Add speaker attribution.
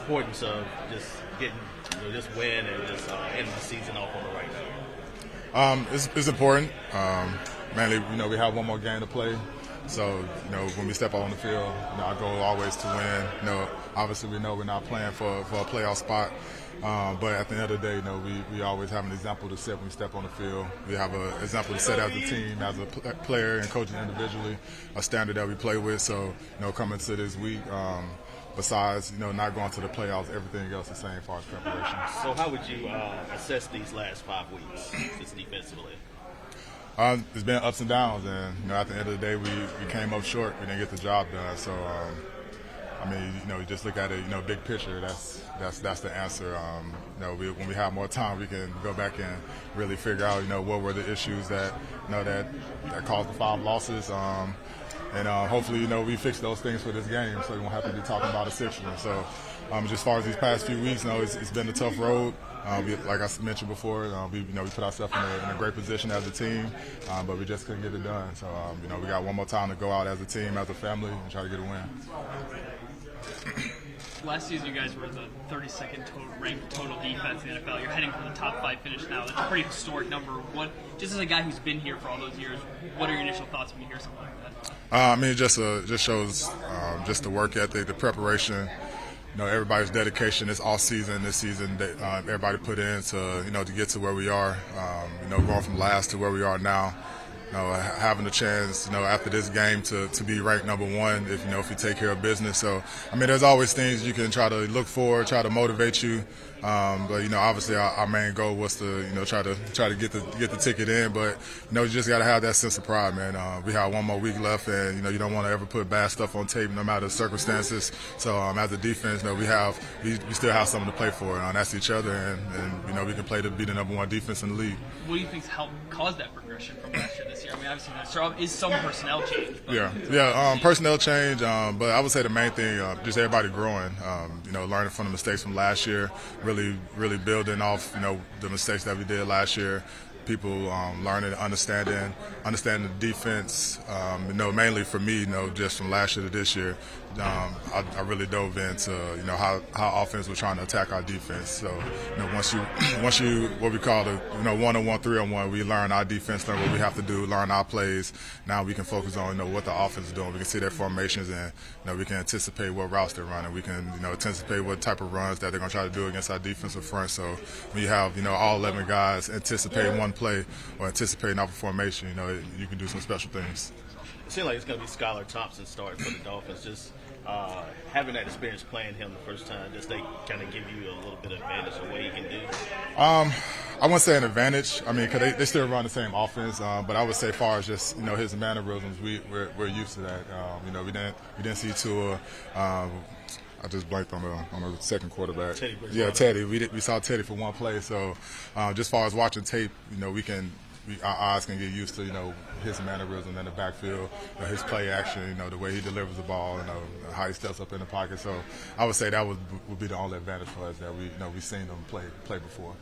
Speaker 1: importance of just getting this win and just ending the season off on the right note?
Speaker 2: It's important. Mainly, we have one more game to play. So, when we step out on the field, our goal always to win. Obviously we know we're not playing for a playoff spot. But at the end of the day, we always have an example to set when we step on the field. We have an example to set as a team, as a player, and coaching individually, a standard that we play with. So, coming to this week, besides, not going to the playoffs, everything else is the same as far as preparation.
Speaker 1: So how would you assess these last 5 weeks, just defensively?
Speaker 2: It's been ups and downs, and at the end of the day, we came up short. We didn't get the job done. So, you just look at it, big picture. That's the answer. When we have more time, we can go back and really figure out, what were the issues that caused the 5 losses. And hopefully, we fix those things for this game, so we won't have to be talking about a 6th one. So, just as far as these past few weeks, it's been a tough road. Like I mentioned before, we put ourselves in a great position as a team, but we just couldn't get it done. So, we got one more time to go out as a team, as a family, and try to get a win.
Speaker 3: Last season, you guys were the 32nd ranked total defense in the NFL. You're heading for the top 5 finish now. That's a pretty historic number. Just as a guy who's been here for all those years, what are your initial thoughts when you hear something like that?
Speaker 2: It just shows just the work ethic, the preparation. Everybody's dedication this off season, this season, everybody put in to get to where we are. Going from last to where we are now. Having the chance, after this game to be ranked number 1 if you take care of business. So, there's always things you can try to look for, try to motivate you. But obviously our main goal was to try to get the ticket in. But you just got to have that sense of pride, man. We have one more week left, and you don't want to ever put bad stuff on tape, no matter the circumstances. So as a defense, we still have something to play for, and that's each other, and we can play to be the number 1 defense in the league.
Speaker 3: What do you think's helped cause that progression from last year to this year? Obviously there is some personnel change.
Speaker 2: Personnel change. But I would say the main thing, just everybody growing. Learning from the mistakes from last year. Really building off, the mistakes that we did last year. People learning, understanding the defense. Mainly for me, just from last year to this year, I really dove into how offense was trying to attack our defense. So once you what we call the 1-on-1, 3-on-1, we learn our defense, learn what we have to do, learn our plays. Now we can focus on what the offense is doing. We can see their formations, and we can anticipate what routes they're running. We can anticipate what type of runs that they're going to try to do against our defensive front. So when you have all 11 guys anticipate one play or anticipating off a formation, you can do some special things.
Speaker 1: It seems like it's going to be Skylar Thompson starting for the Dolphins. Just having that experience playing him the first time, does they kind of give you a little bit of advantage of what he can do?
Speaker 2: I wouldn't say an advantage. Because they still run the same offense. But I would say, as far as just his mannerisms, we're used to that. We didn't see Tua. I just blanked on the second quarterback.
Speaker 1: Teddy Bridgewater.
Speaker 2: Yeah, Teddy. We saw Teddy for one play. So just as far as watching tape, our eyes can get used to his mannerism in the backfield, his play action, the way he delivers the ball, how he steps up in the pocket. So I would say that would be the only advantage for us, that we've seen him play before.